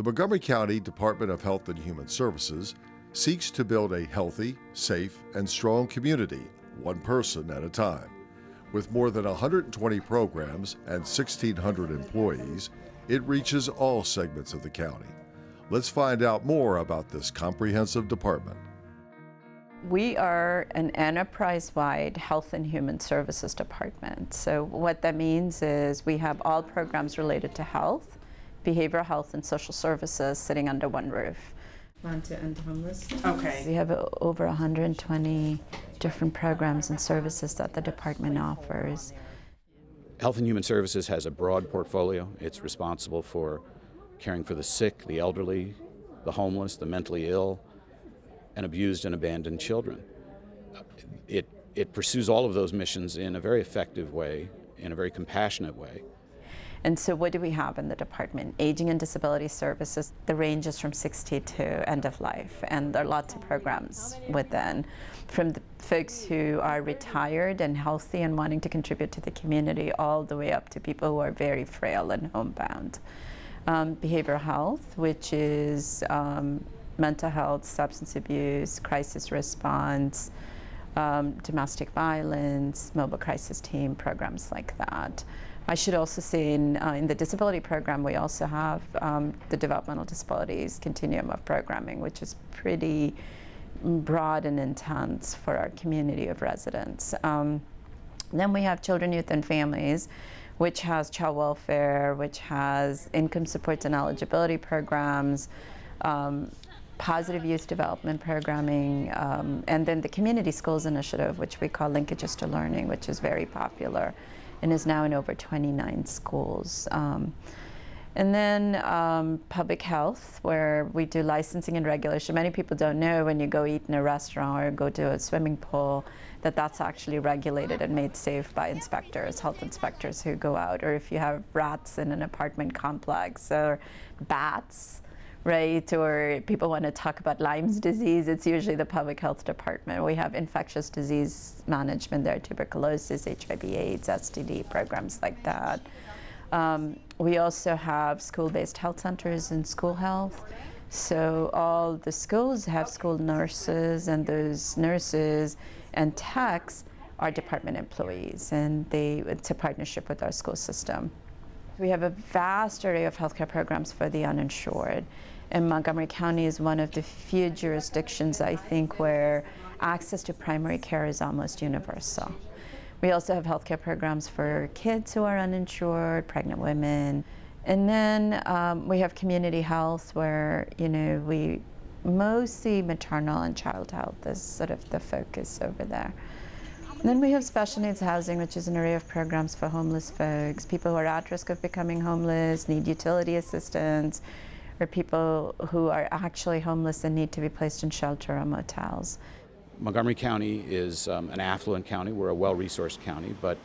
Montgomery County Department of Health and Human Services seeks to build a healthy, safe, and strong community, one person at a time. With more than 120 programs and 1,600 employees, it reaches all segments of the county. Let's find out more about this comprehensive department. We are an enterprise-wide health and human services department. So what that means is we have all programs related to health, behavioral health, and social services sitting under one roof. Want to end homelessness? Okay. We have over 120 different programs and services that the department offers. Health and Human Services has a broad portfolio. It's responsible for caring for the sick, the elderly, the homeless, the mentally ill, and abused and abandoned children. It pursues all of those missions in a very effective way, in a very compassionate way. And so what do we have in the department? Aging and disability services. The range is from 60 to end of life, and there are lots of programs within, from the folks who are retired and healthy and wanting to contribute to the community, all the way up to people who are very frail and homebound. Behavioral health, which is mental health, substance abuse, crisis response, domestic violence, mobile crisis team, programs like that. I should also say in the disability program, we also have the developmental disabilities continuum of programming, which is pretty broad and intense for our community of residents. Then we have children, youth, and families, which has child welfare, which has income supports and eligibility programs, positive youth development programming, and then the Community Schools Initiative, which we call Linkages to Learning, which is very popular and is now in over 29 schools. And then public health, where we do licensing and regulation. Many people don't know when you go eat in a restaurant or go to a swimming pool that that's actually regulated and made safe by inspectors, health inspectors who go out, or if you have rats in an apartment complex or bats, right, or people want to talk about Lyme's disease, it's usually the public health department. We have infectious disease management there, tuberculosis, HIV/AIDS, STD programs like that. We also have school-based health centers and school health. So all the schools have school nurses, and those nurses and techs are department employees, and it's a partnership with our school system. We have a vast array of healthcare programs for the uninsured. And Montgomery County is one of the few jurisdictions, I think, where access to primary care is almost universal. We also have healthcare programs for kids who are uninsured, pregnant women. And then we have community health, where, we mostly maternal and child health is sort of the focus over there. And then we have special needs housing, which is an array of programs for homeless folks, people who are at risk of becoming homeless, need utility assistance, or people who are actually homeless and need to be placed in shelter or motels. Montgomery County is an affluent county. We're a well-resourced county, but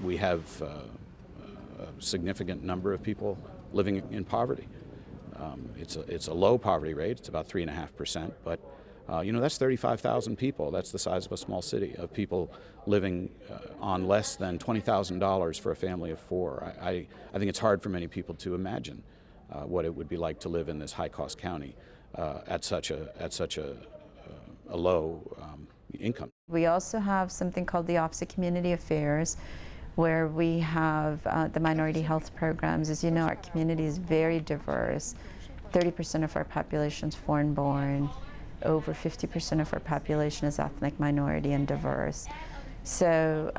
we have a significant number of people living in poverty. It's a low poverty rate. It's about 3.5%, but that's 35,000 people. That's the size of a small city, of people living on less than $20,000 for a family of four. I think it's hard for many people to imagine what it would be like to live in this high-cost county at such a low income. We also have something called the Office of Community Affairs, where we have the minority health programs. As you know, our community is very diverse. 30% of our population is foreign-born. Over 50% of our population is ethnic minority and diverse. So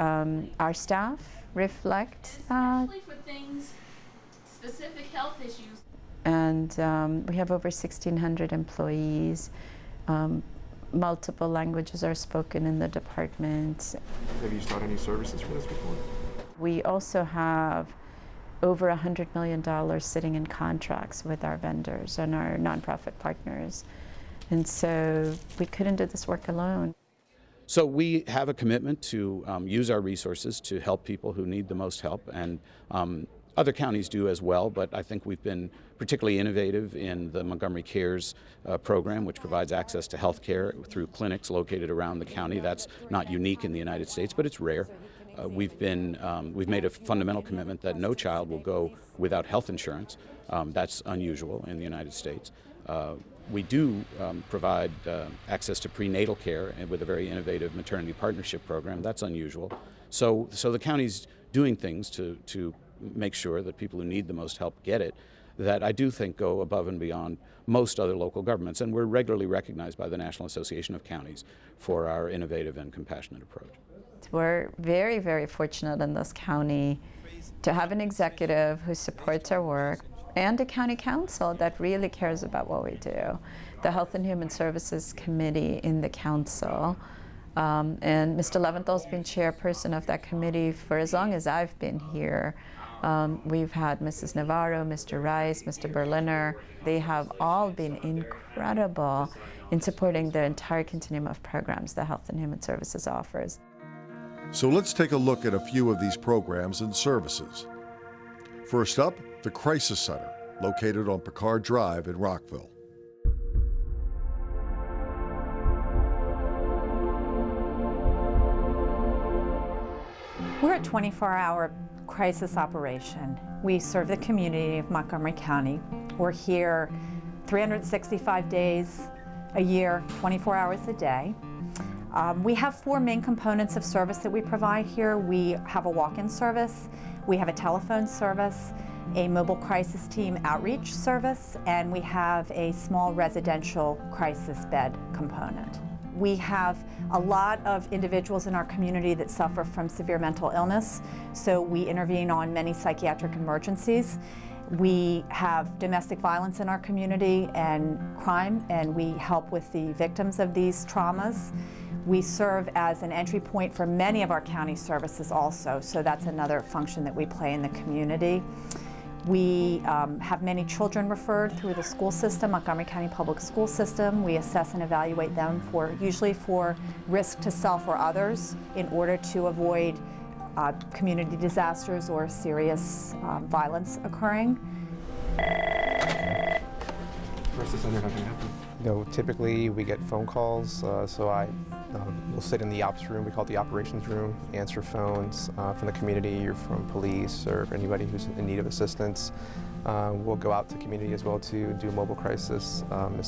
our staff reflect that. For things, specific health issues. And we have over 1,600 employees. Multiple languages are spoken in the department. Have you started any services for this before? We also have over $100 million sitting in contracts with our vendors and our nonprofit partners. And so we couldn't do this work alone. So we have a commitment to use our resources to help people who need the most help, and other counties do as well, but I think we've been particularly innovative in the Montgomery Cares program, which provides access to health care through clinics located around the county. That's not unique in the United States, but it's rare. we've made a fundamental commitment that no child will go without health insurance. That's unusual in the United States. We do provide access to prenatal care and with a very innovative maternity partnership program. That's unusual. So the county's doing things to make sure that people who need the most help get it, that I do think go above and beyond most other local governments. And we're regularly recognized by the National Association of Counties for our innovative and compassionate approach. We're very, very fortunate in this county to have an executive who supports our work and a county council that really cares about what we do. The Health and Human Services Committee in the council, and Mr. Leventhal's been chairperson of that committee for as long as I've been here. We've had Mrs. Navarro, Mr. Rice, Mr. Berliner. They have all been incredible in supporting the entire continuum of programs the Health and Human Services offers. So let's take a look at a few of these programs and services. First up, the Crisis Center, located on Picard Drive in Rockville. We're a 24-hour crisis operation. We serve the community of Montgomery County. We're here 365 days a year, 24 hours a day. We have 4 main components of service that we provide here. We have a walk-in service, we have a telephone service, a mobile crisis team outreach service, and we have a small residential crisis bed component. We have a lot of individuals in our community that suffer from severe mental illness, so we intervene on many psychiatric emergencies. We have domestic violence in our community and crime, and we help with the victims of these traumas. We serve as an entry point for many of our county services also, so that's another function that we play in the community. We have many children referred through the school system, Montgomery County Public School System. We assess and evaluate them usually for risk to self or others in order to avoid community disasters or serious violence occurring. Crisis Center, how can I help you? Typically we get phone calls, so I will sit in the ops room, we call it the operations room, answer phones from the community or from police or anybody who's in need of assistance. We'll go out to community as well to do mobile crisis. If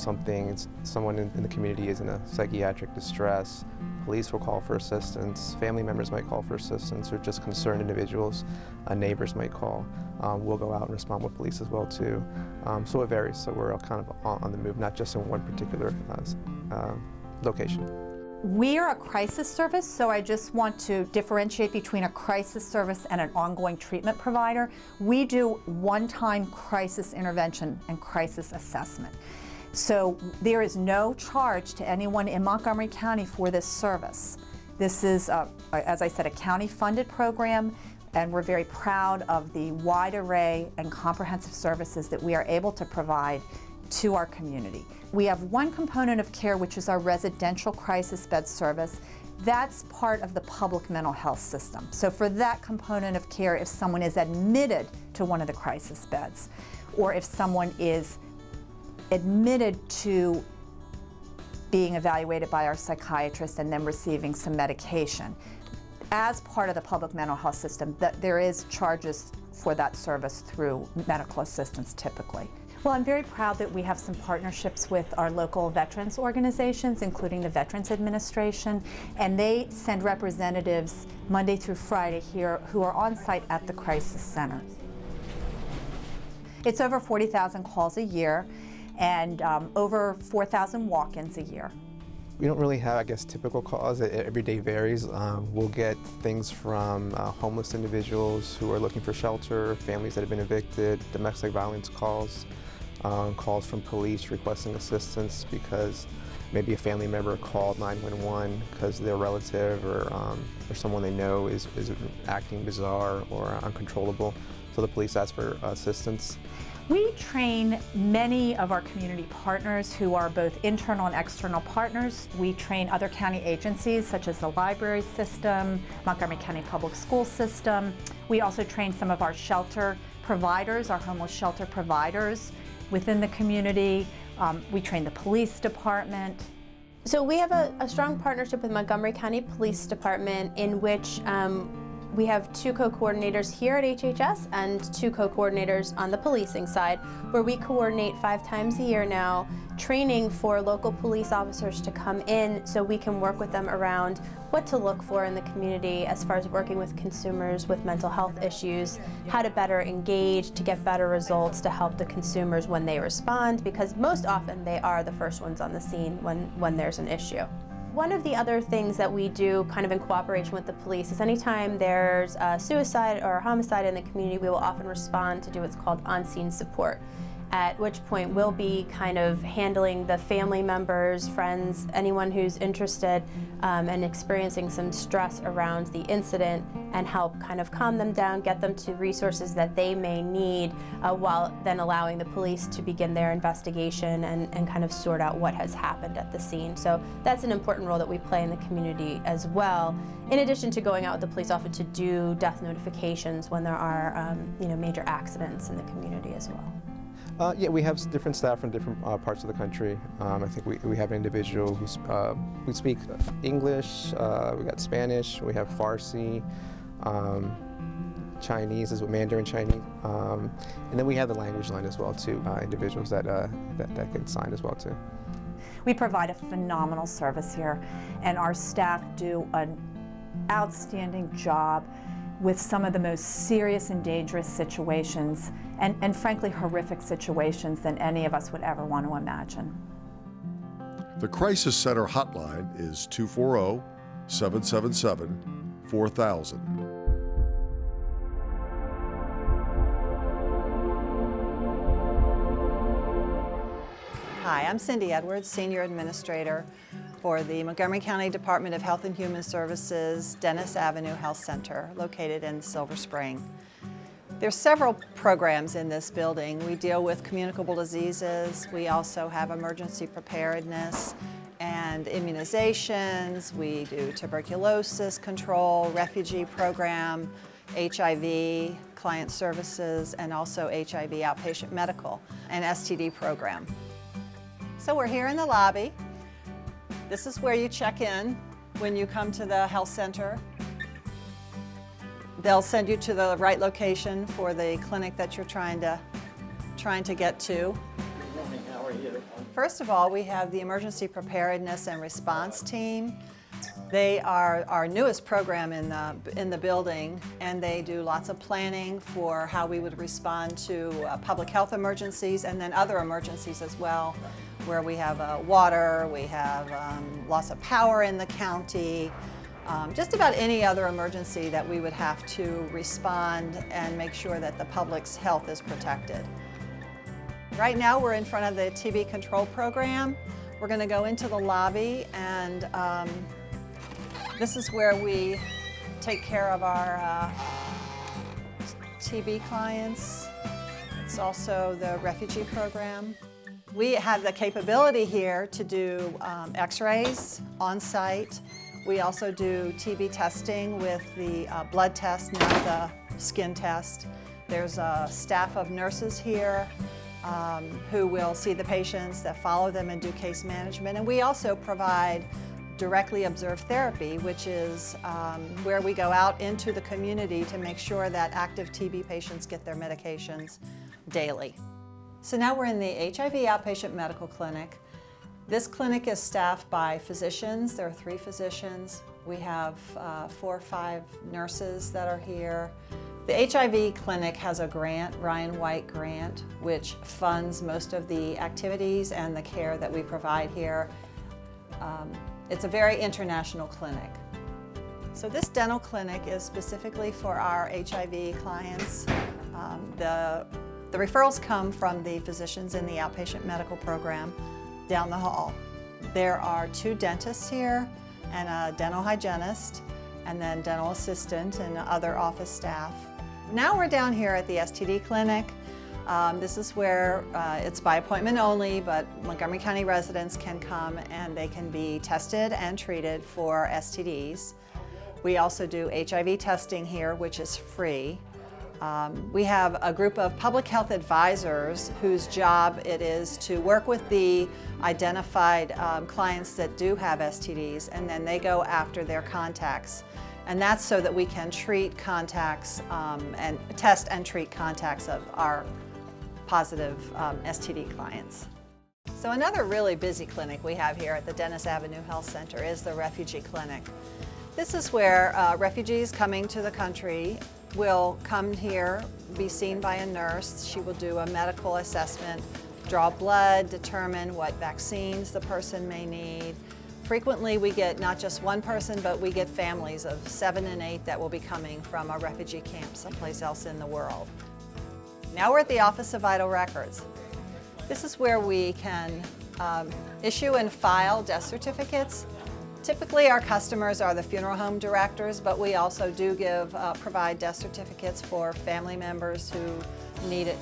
someone in the community is in a psychiatric distress, police will call for assistance, family members might call for assistance, or just concerned individuals, neighbors might call. We'll go out and respond with police as well too. So it varies, so we're all kind of on the move, not just in one particular location. We are a crisis service, so I just want to differentiate between a crisis service and an ongoing treatment provider. We do one-time crisis intervention and crisis assessment. So there is no charge to anyone in Montgomery County for this service. This is, as I said, a county-funded program, and we're very proud of the wide array and comprehensive services that we are able to provide to our community. We have one component of care, which is our residential crisis bed service. That's part of the public mental health system. So for that component of care, if someone is admitted to one of the crisis beds, or if someone is admitted to being evaluated by our psychiatrist and then receiving some medication, as part of the public mental health system, there is charges for that service through medical assistance typically. Well, I'm very proud that we have some partnerships with our local veterans organizations, including the Veterans Administration, and they send representatives Monday through Friday here who are on site at the Crisis Center. It's over 40,000 calls a year and over 4,000 walk-ins a year. We don't really have, I guess, typical calls. Every day varies. We'll get things from homeless individuals who are looking for shelter, families that have been evicted, domestic violence calls, calls from police requesting assistance because maybe a family member called 911 because their relative or someone they know is acting bizarre or uncontrollable. So the police ask for assistance. We train many of our community partners who are both internal and external partners. We train other county agencies such as the library system, Montgomery County Public School System. We also train some of our shelter providers, our homeless shelter providers within the community. We train the police department. So we have a strong partnership with Montgomery County Police Department in which We have 2 co-coordinators here at HHS and 2 co-coordinators on the policing side, where we coordinate 5 times a year now, training for local police officers to come in so we can work with them around what to look for in the community as far as working with consumers with mental health issues, how to better engage to get better results to help the consumers when they respond, because most often they are the first ones on the scene when there's an issue. One of the other things that we do kind of in cooperation with the police is anytime there's a suicide or a homicide in the community, we will often respond to do what's called on-scene support, at which point we'll be kind of handling the family members, friends, anyone who's interested and experiencing some stress around the incident, and help kind of calm them down, get them to resources that they may need, while then allowing the police to begin their investigation and kind of sort out what has happened at the scene. So that's an important role that we play in the community as well, in addition to going out with the police often to do death notifications when there are major accidents in the community as well. Yeah, we have different staff from different parts of the country. I think we have an individual who speak English, we got Spanish, we have Farsi, Chinese is Mandarin Chinese, and then we have the language line as well too, individuals that can sign as well too. We provide a phenomenal service here, and our staff do an outstanding job with some of the most serious and dangerous situations, and frankly horrific situations than any of us would ever want to imagine. The Crisis Center hotline is 240-777-4000. Hi, I'm Cindy Edwards, Senior Administrator for the Montgomery County Department of Health and Human Services Dennis Avenue Health Center, located in Silver Spring. There's several programs in this building. We deal with communicable diseases. We also have emergency preparedness and immunizations. We do tuberculosis control, refugee program, HIV, client services, and also HIV outpatient medical and STD program. So we're here in the lobby. This is where you check in when you come to the health center. They'll send you to the right location for the clinic that you're trying to get to. Good morning, how are you? First of all, we have the Emergency Preparedness and Response Team. They are our newest program in the building, and they do lots of planning for how we would respond to public health emergencies and then other emergencies as well, where we have water, we have loss of power in the county, just about any other emergency that we would have to respond and make sure that the public's health is protected. Right now we're in front of the TB control program. We're going to go into the lobby, and this is where we take care of our TB clients. It's also the refugee program. We have the capability here to do x-rays on site. We also do TB testing with the blood test, not the skin test. There's a staff of nurses here who will see the patients, that follow them and do case management. And we also provide directly observed therapy, which is where we go out into the community to make sure that active TB patients get their medications daily. So now we're in the HIV outpatient medical clinic. This clinic is staffed by physicians. There are 3 physicians. We have 4 or 5 nurses that are here. The HIV clinic has a grant, Ryan White grant, which funds most of the activities and the care that we provide here. It's a very international clinic. So this dental clinic is specifically for our HIV clients. The referrals come from the physicians in the outpatient medical program down the hall. There are 2 dentists here and a dental hygienist, and then dental assistant and other office staff. Now we're down here at the STD clinic. This is where it's by appointment only, but Montgomery County residents can come and they can be tested and treated for STDs. We also do HIV testing here, which is free. We have a group of public health advisors whose job it is to work with the identified clients that do have STDs, and then they go after their contacts And that's so that we can treat contacts and test and treat contacts of our positive STD clients. So another really busy clinic we have here at the Dennis Avenue Health Center is the Refugee Clinic. This is where refugees coming to the country will come here, be seen by a nurse. She will do a medical assessment, draw blood, determine what vaccines the person may need. Frequently we get not just one person, but we get families of 7 and 8 that will be coming from a refugee camp someplace else in the world. Now we're at the Office of Vital Records. This is where we can issue and file death certificates. Typically our customers are the funeral home directors, but we also do provide death certificates for family members who need it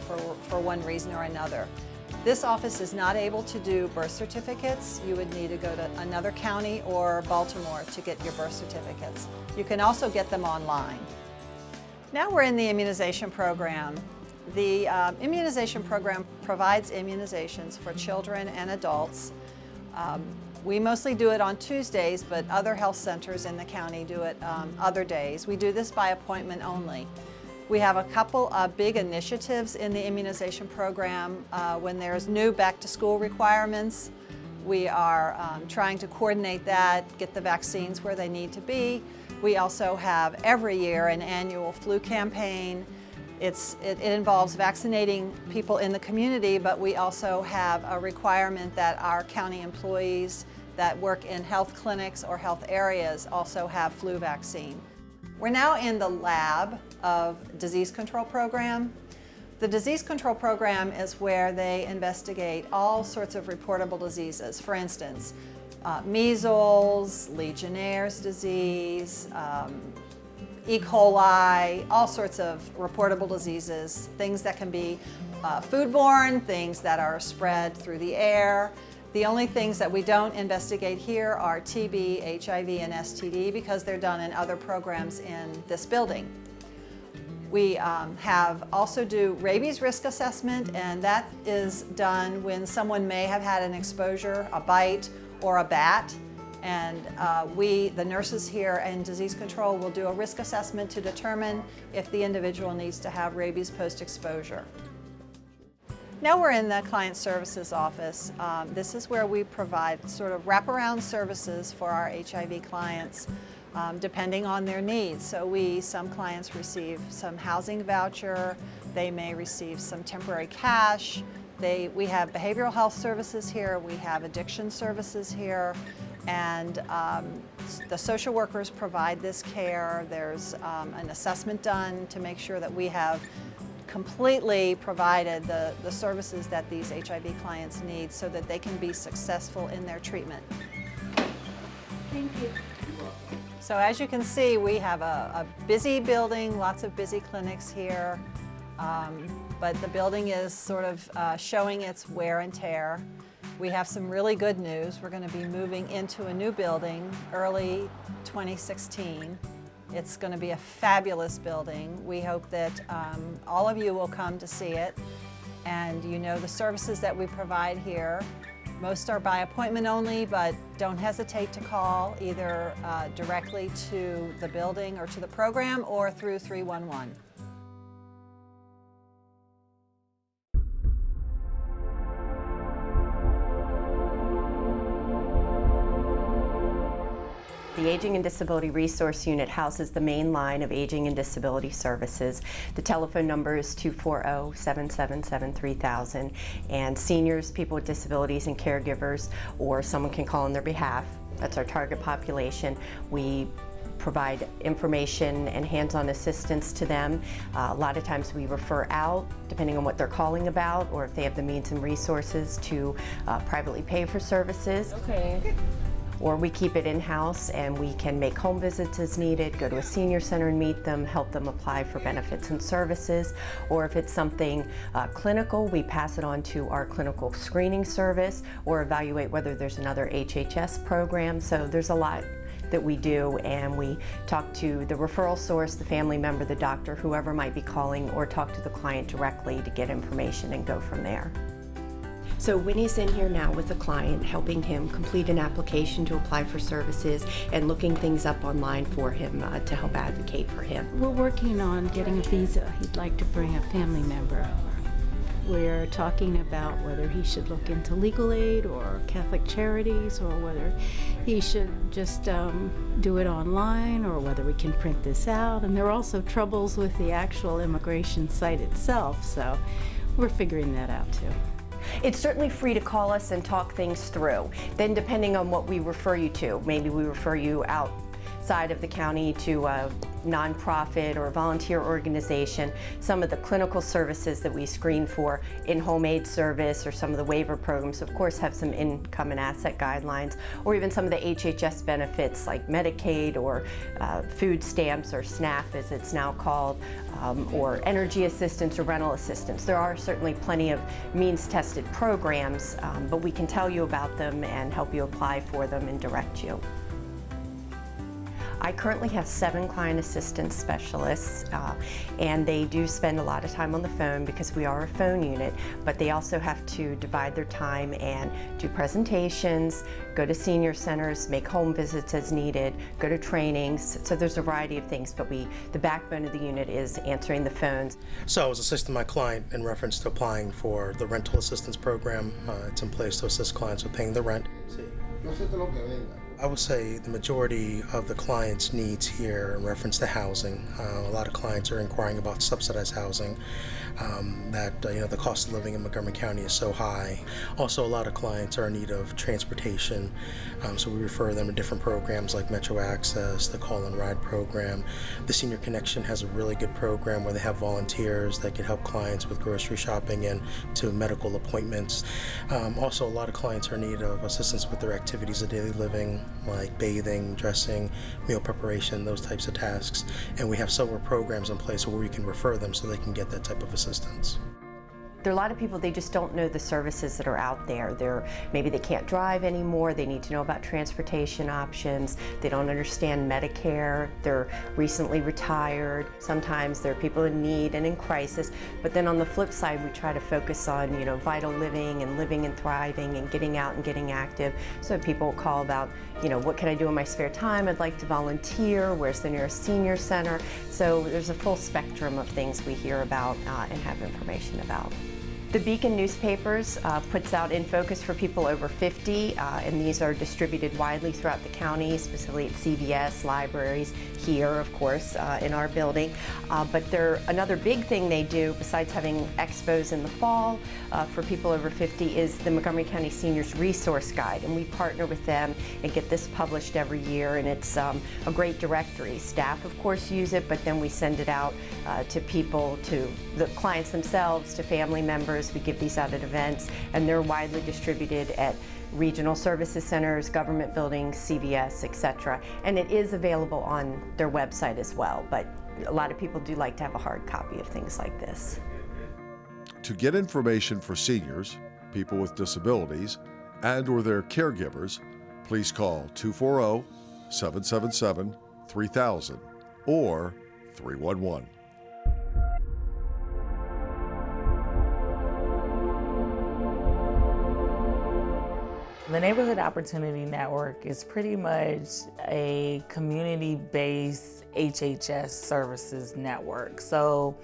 for one reason or another. This office is not able to do birth certificates. You would need to go to another county or Baltimore to get your birth certificates. You can also get them online. Now we're in the immunization program. The immunization program provides immunizations for children and adults. We mostly do it on Tuesdays, but other health centers in the county do it other days. We do this by appointment only. We have a couple of big initiatives in the immunization program. When there's new back-to-school requirements, we are trying to coordinate that, get the vaccines where they need to be. We also have every year an annual flu campaign. It involves vaccinating people in the community, but we also have a requirement that our county employees that work in health clinics or health areas also have flu vaccine. We're now in the lab of disease control program. The disease control program is where they investigate all sorts of reportable diseases. For instance, measles, Legionnaire's disease, E. coli, all sorts of reportable diseases, things that can be foodborne, things that are spread through the air. The only things that we don't investigate here are TB, HIV, and STD because they're done in other programs in this building. We also do rabies risk assessment, and that is done when someone may have had an exposure, a bite, or a bat. And the nurses here in disease control will do a risk assessment to determine if the individual needs to have rabies post-exposure. Now we're in the client services office. This is where we provide sort of wraparound services for our HIV clients depending on their needs. So some clients receive some housing voucher, they may receive some temporary cash. We have behavioral health services here, we have addiction services here, and the social workers provide this care. There's an assessment done to make sure that we have completely provided the services that these HIV clients need so that they can be successful in their treatment. Thank you. So as you can see, we have a busy building, lots of busy clinics here, but the building is sort of showing its wear and tear. We have some really good news. We're going to be moving into a new building early 2016. It's going to be a fabulous building. We hope that all of you will come to see it. And you know the services that we provide here. Most are by appointment only, but don't hesitate to call either directly to the building or to the program or through 311. The Aging and Disability Resource Unit houses the main line of aging and disability services. The telephone number is 240-777-3000, and seniors, people with disabilities, and caregivers, or someone can call on their behalf. That's our target population. We provide information and hands-on assistance to them. A lot of times we refer out, depending on what they're calling about, or if they have the means and resources to privately pay for services. Okay. Or we keep it in-house and we can make home visits as needed, go to a senior center and meet them, help them apply for benefits and services. Or if it's something clinical, we pass it on to our clinical screening service or evaluate whether there's another HHS program. So there's a lot that we do, and we talk to the referral source, the family member, the doctor, whoever might be calling, or talk to the client directly to get information and go from there. So Winnie's in here now with a client, helping him complete an application to apply for services and looking things up online for him to help advocate for him. We're working on getting a visa. He'd like to bring a family member over. We're talking about whether he should look into legal aid or Catholic Charities, or whether he should just do it online, or whether we can print this out. And there are also troubles with the actual immigration site itself, so we're figuring that out too. It's certainly free to call us and talk things through. Then depending on what we refer you to, maybe we refer you outside of the county to a nonprofit or volunteer organization. Some of the clinical services that we screen for, in-home aid service, or some of the waiver programs, of course, have some income and asset guidelines, or even some of the HHS benefits like Medicaid or food stamps, or SNAP as it's now called, or energy assistance or rental assistance. There are certainly plenty of means-tested programs, but we can tell you about them and help you apply for them and direct you. I currently have 7 client assistance specialists, and they do spend a lot of time on the phone because we are a phone unit, but they also have to divide their time and do presentations, go to senior centers, make home visits as needed, go to trainings. So there's a variety of things, but the backbone of the unit is answering the phones. So I was assisting my client in reference to applying for the rental assistance program. It's in place to assist clients with paying the rent. I would say the majority of the clients' needs here in reference to housing. A lot of clients are inquiring about subsidized housing. The cost of living in Montgomery County is so high. Also, a lot of clients are in need of transportation, so we refer them to different programs like Metro Access, the Call and Ride program. The Senior Connection has a really good program where they have volunteers that can help clients with grocery shopping and to medical appointments. Also, a lot of clients are in need of assistance with their activities of daily living, like bathing, dressing, meal preparation, those types of tasks. And we have several programs in place where we can refer them so they can get that type of assistance. There are a lot of people, they just don't know the services that are out there. Maybe they can't drive anymore, they need to know about transportation options, they don't understand Medicare, they're recently retired. Sometimes there are people in need and in crisis, but then on the flip side, we try to focus on, vital living and living and thriving and getting out and getting active. So people call about, what can I do in my spare time? I'd like to volunteer, where's the nearest senior center? So there's a full spectrum of things we hear about and have information about. The Beacon newspapers puts out In Focus for people over 50, and these are distributed widely throughout the county, specifically at CVS, libraries, here, of course, in our building. But another big thing they do, besides having expos in the fall for people over 50, is the Montgomery County Seniors Resource Guide, and we partner with them and get this published every year, and it's a great directory. Staff, of course, use it, but then we send it out to people, to the clients themselves, to family members. We give these out at events, and they're widely distributed at regional services centers, government buildings, CVS, etc. And it is available on their website as well, but a lot of people do like to have a hard copy of things like this. To get information for seniors, people with disabilities, and or their caregivers, please call 240-777-3000 or 311. The Neighborhood Opportunity Network is pretty much a community-based HHS services network. So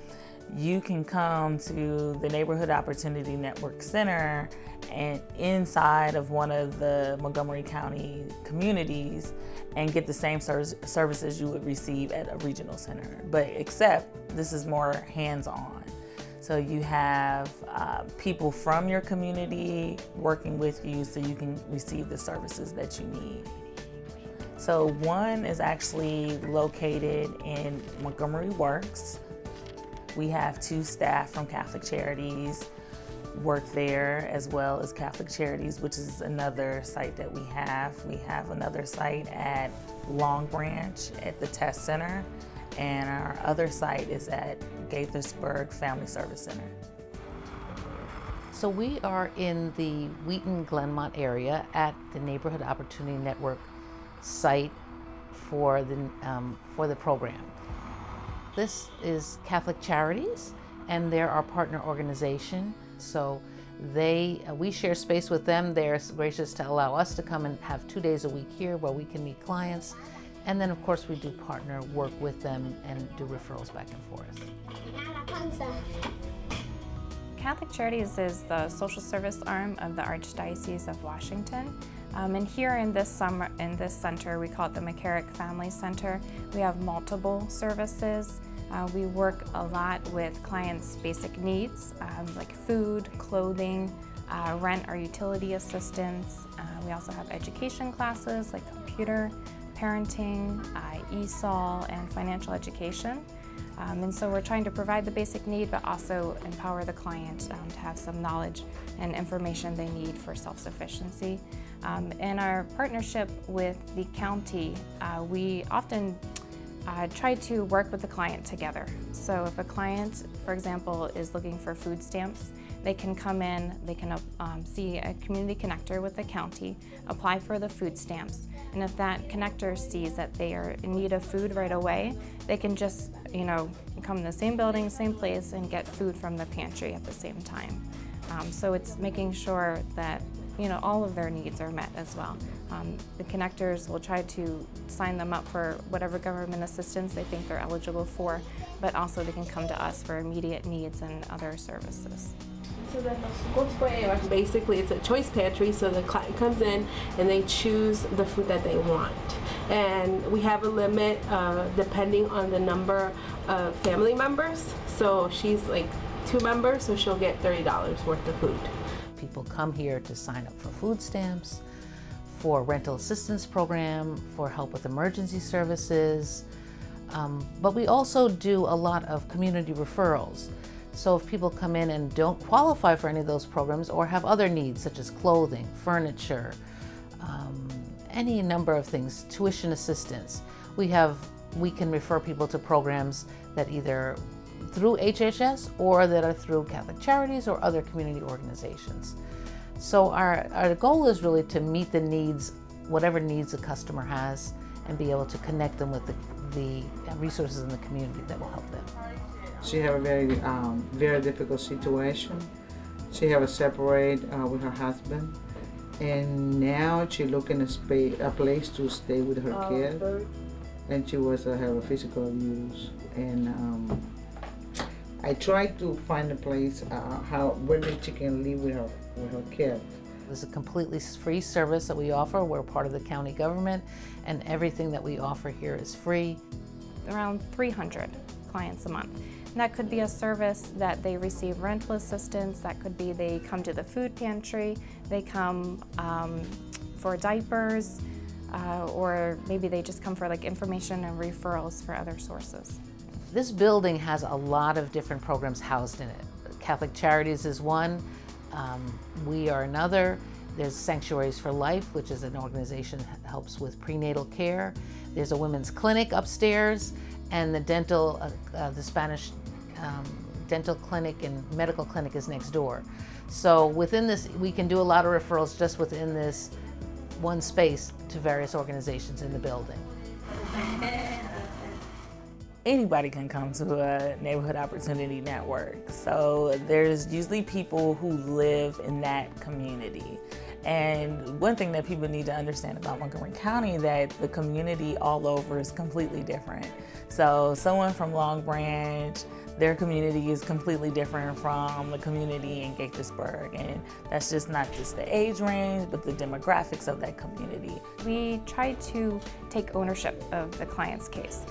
you can come to the Neighborhood Opportunity Network Center and inside of one of the Montgomery County communities and get the same services you would receive at a regional center, but except this is more hands-on. So you have people from your community working with you so you can receive the services that you need. So one is actually located in Montgomery Works. We have 2 staff from Catholic Charities work there, as well as Catholic Charities, which is another site that we have. We have another site at Long Branch at the Test Center, and our other site is at Gaithersburg Family Service Center. So we are in the Wheaton-Glenmont area at the Neighborhood Opportunity Network site for the program. This is Catholic Charities, and they're our partner organization. So We share space with them. They're gracious to allow us to come and have 2 days a week here where we can meet clients. And then, of course, we do partner work with them and do referrals back and forth. Catholic Charities is the social service arm of the Archdiocese of Washington. And here in this center, we call it the McCarrick Family Center. We have multiple services. We work a lot with clients' basic needs, like food, clothing, rent or utility assistance. We also have education classes like computer, parenting, ESOL, and financial education. And so we're trying to provide the basic need, but also empower the client to have some knowledge and information they need for self-sufficiency. In our partnership with the county, we often try to work with the client together. So if a client, for example, is looking for food stamps, they can come in, they can see a community connector with the county, apply for the food stamps, and if that connector sees that they are in need of food right away, they can just, come in the same building, same place, and get food from the pantry at the same time. So it's making sure that all of their needs are met as well. The connectors will try to sign them up for whatever government assistance they think they're eligible for, but also they can come to us for immediate needs and other services. Basically, it's a choice pantry, so the client comes in and they choose the food that they want. And we have a limit depending on the number of family members. So she's like 2 members, so she'll get $30 worth of food. People come here to sign up for food stamps, for rental assistance program, for help with emergency services. But we also do a lot of community referrals. So if people come in and don't qualify for any of those programs or have other needs such as clothing, furniture, any number of things, tuition assistance, we can refer people to programs that either through HHS or that are through Catholic Charities or other community organizations. So our goal is really to meet the needs, whatever needs a customer has, and be able to connect them with the resources in the community that will help them. She have a very difficult situation. She have a separate with her husband, and now she looking a place to stay with her kid. And she was have a physical abuse, and I tried to find a place where she can live with her kid. It's a completely free service that we offer. We're part of the county government, and everything that we offer here is free. Around 300 clients a month. And that could be a service that they receive rental assistance, that could be they come to the food pantry, they come for diapers, or maybe they just come for information and referrals for other sources. This building has a lot of different programs housed in it. Catholic Charities is one, we are another. There's Sanctuaries for Life, which is an organization that helps with prenatal care. There's a women's clinic upstairs, and the Spanish dental clinic and medical clinic is next door. So within this, we can do a lot of referrals just within this one space to various organizations in the building. Anybody can come to a neighborhood opportunity network. So there's usually people who live in that community. And one thing that people need to understand about Montgomery County, that the community all over is completely different. So someone from Long Branch, their community is completely different from the community in Gaithersburg. And that's just not just the age range, but the demographics of that community. We try to take ownership of the client's case.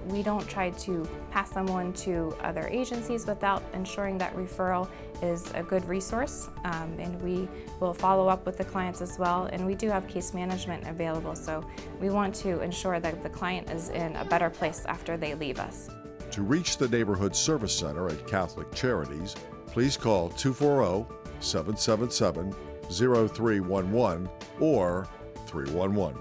We don't try to pass someone to other agencies without ensuring that referral is a good resource, and we will follow up with the clients as well, and we do have case management available, so we want to ensure that the client is in a better place after they leave us. To reach the Neighborhood Service Center at Catholic Charities, please call 240-777-0311 or 311.